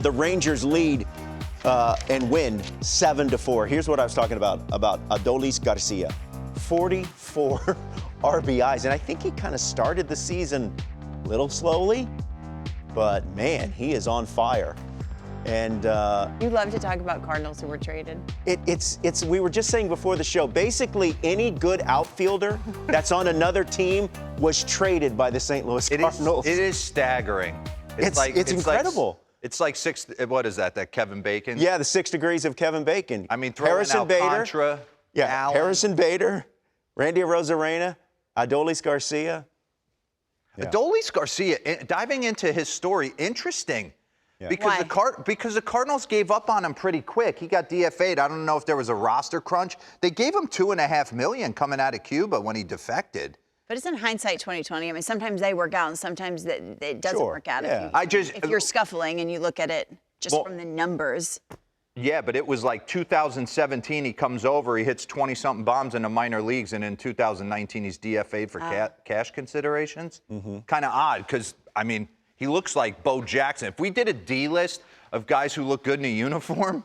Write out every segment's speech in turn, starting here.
The Rangers lead and win 7-4. Here's what I was talking about Adolis Garcia. 44 RBIs, and I think he kind of started the season a little slowly, but man, he is on fire. And you love to talk about Cardinals who were traded. It's we were just saying before the show, basically any good outfielder that's on another team was traded by the St. Louis Cardinals. It is staggering. It's incredible. It's like what is that Kevin Bacon? Yeah, the 6 degrees of Kevin Bacon. I mean, throwing out Contra, Allen. Harrison Bader, Randy Arozarena, Adolis Garcia. Yeah. Adolis Garcia, diving into his story, interesting. Yeah. Because the Cardinals gave up on him pretty quick. He got DFA'd. I don't know if there was a roster crunch. They gave him $2.5 million coming out of Cuba when he defected. But it's in hindsight 2020. I mean, sometimes they work out and sometimes it doesn't work out. Yeah. If you're scuffling and you look at it just from the numbers. Yeah, but it was like 2017, he comes over, he hits 20-something bombs in the minor leagues, and in 2019, he's DFA'd for cash considerations. Kind of odd, because, I mean, he looks like Bo Jackson. If we did a D list of guys who look good in a uniform,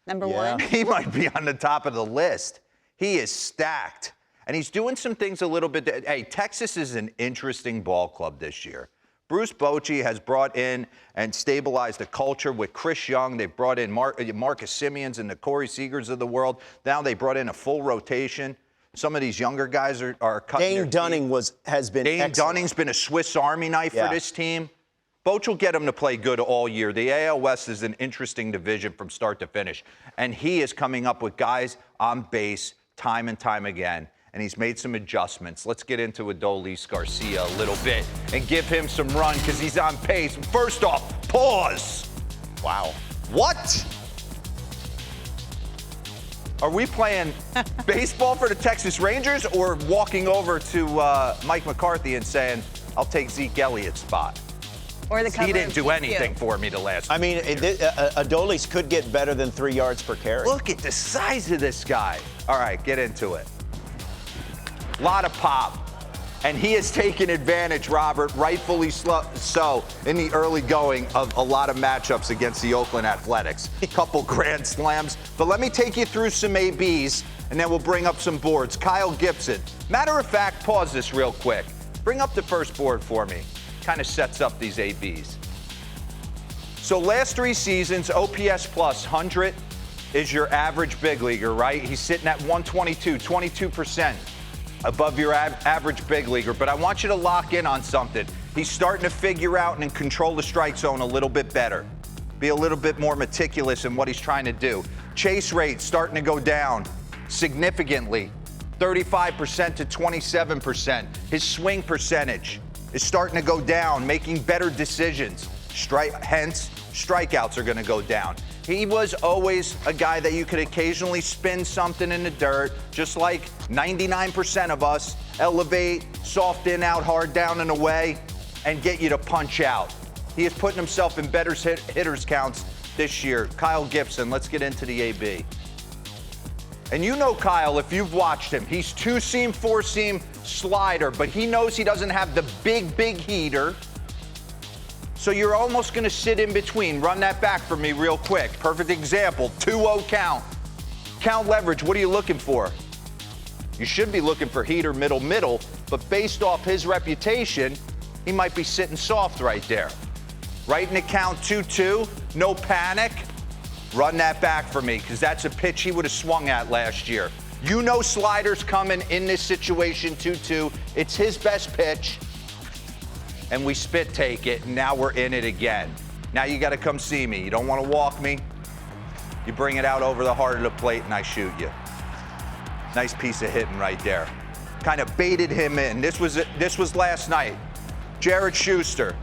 number one, he might be on the top of the list. He is stacked. And he's doing some things a little bit. Hey, Texas is an interesting ball club this year. Bruce Bochy has brought in and stabilized the culture with Chris Young. They've brought in Marcus Simeons and the Corey Seagers of the world. Now they brought in a full rotation. Some of these younger guys are cutting Dane Dunning has been Dane excellent. Dunning's been a Swiss Army knife for this team. Boch will get him to play good all year. The AL West is an interesting division from start to finish. And he is coming up with guys on base time and time again. And he's made some adjustments. Let's get into Adolis Garcia a little bit and give him some run because he's on pace. First off, pause. Wow. What? Are we playing baseball for the Texas Rangers or walking over to Mike McCarthy and saying, I'll take Zeke Elliott's spot? Or the He didn't do anything for me the last I mean, Adolis could get better than 3 yards per carry. Look at the size of this guy. All right, get into it. Lot of pop. And he has taken advantage, Robert, rightfully so, in the early going of a lot of matchups against the Oakland Athletics. A couple grand slams. But let me take you through some ABs, and then we'll bring up some boards. Kyle Gibson. Matter of fact, pause this real quick. Bring up the first board for me. Kind of sets up these ABs. So last 3 seasons, OPS plus 100 is your average big leaguer, right? He's sitting at 122, 22%. Above your average big leaguer, but I want you to lock in on something. He's starting to figure out and control the strike zone a little bit better. Be a little bit more meticulous in what he's trying to do. Chase rate starting to go down significantly, 35% to 27%. His swing percentage is starting to go down, making better decisions. Hence, strikeouts are going to go down. He was always a guy that you could occasionally spin something in the dirt, just like 99% of us, elevate, soft in, out, hard down and away, and get you to punch out. He is putting himself in better hitters counts this year. Kyle Gibson, let's get into the AB. And you know Kyle, if you've watched him, he's 2-seam, 4-seam slider, but he knows he doesn't have the big heater. So you're almost going to sit in between. Run that back for me real quick. Perfect example, 2-0 count. Count leverage, what are you looking for? You should be looking for heater, middle, but based off his reputation, he might be sitting soft right there. Right in the count 2-2, no panic. Run that back for me, because that's a pitch he would have swung at last year. You know sliders coming in this situation, 2-2. It's his best pitch. And we spit take it, and now we're in it again. Now you got to come see me. You don't want to walk me. You bring it out over the heart of the plate, and I shoot you. Nice piece of hitting right there. Kind of baited him in. This was last night. Jared Schuster,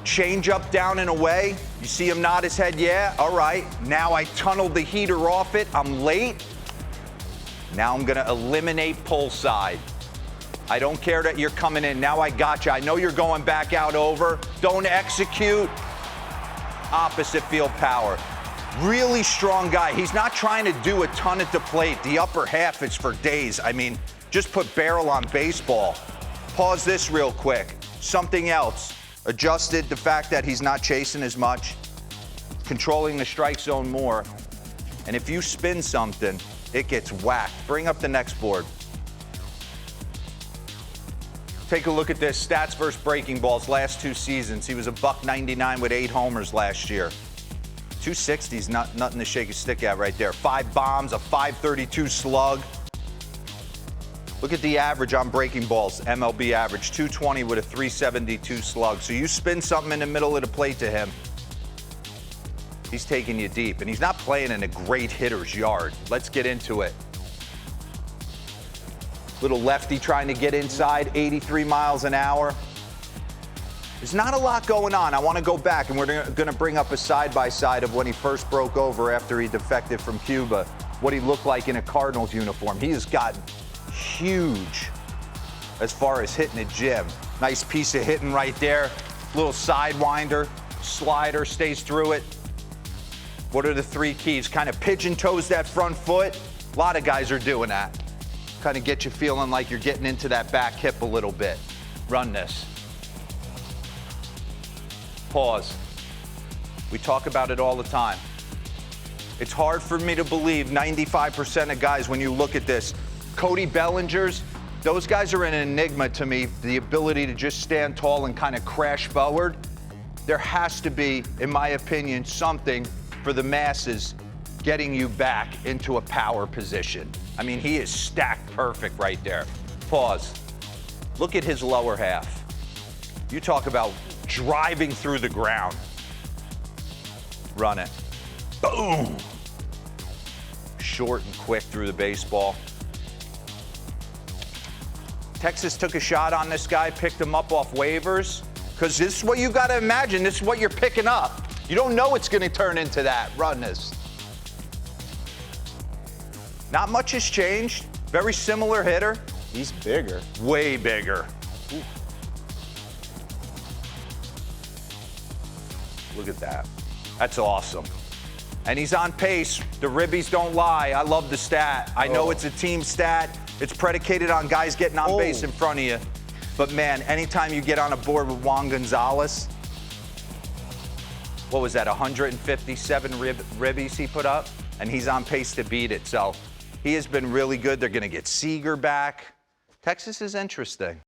change up, down and away. You see him nod his head, yeah, all right. Now I tunneled the heater off it. I'm late. Now I'm going to eliminate pull side. I don't care that you're coming in. Now I got you. I know you're going back out over. Don't execute. Opposite field power. Really strong guy. He's not trying to do a ton at the plate. The upper half is for days. I mean, just put barrel on baseball. Pause this real quick. Something else. Adjusted the fact that he's not chasing as much. controlling the strike zone more. And if you spin something, it gets whacked. Bring up the next board. Take a look at this, stats versus breaking balls last 2 seasons. He was a $199 with 8 homers last year. 260's nothing to shake a stick at right there. 5 bombs, a .532 slug. Look at the average on breaking balls, MLB average, 220 with a .372 slug. So you spin something in the middle of the plate to him, he's taking you deep. And he's not playing in a great hitter's yard. Let's get into it. Little lefty trying to get inside, 83 miles an hour. There's not a lot going on. I want to go back, and we're going to bring up a side-by-side of when he first broke over after he defected from Cuba, what he looked like in a Cardinals uniform. He has gotten huge as far as hitting the gym. Nice piece of hitting right there. Little sidewinder, slider, stays through it. What are the 3 keys? Kind of pigeon toes that front foot. A lot of guys are doing that. Kind of get you feeling like you're getting into that back hip a little bit. Run this. Pause. We talk about it all the time. It's hard for me to believe 95% of guys, when you look at this, Cody Bellingers, those guys are an enigma to me. The ability to just stand tall and kind of crash forward. There has to be, in my opinion, something for the masses getting you back into a power position. I mean, he is stacked perfect right there. Pause. Look at his lower half. You talk about driving through the ground. Run it. Boom. Short and quick through the baseball. Texas took a shot on this guy, picked him up off waivers, because this is what you got to imagine. This is what you're picking up. You don't know it's going to turn into that. Run this. Not much has changed. Very similar hitter. He's bigger. Way bigger. Ooh. Look at that. That's awesome. And he's on pace. The ribbies don't lie. I love the stat. I know it's a team stat. It's predicated on guys getting on base in front of you. But man, anytime you get on a board with Juan Gonzalez, what was that, 157 ribbies he put up? And he's on pace to beat it. So he has been really good. They're going to get Seager back. Texas is interesting.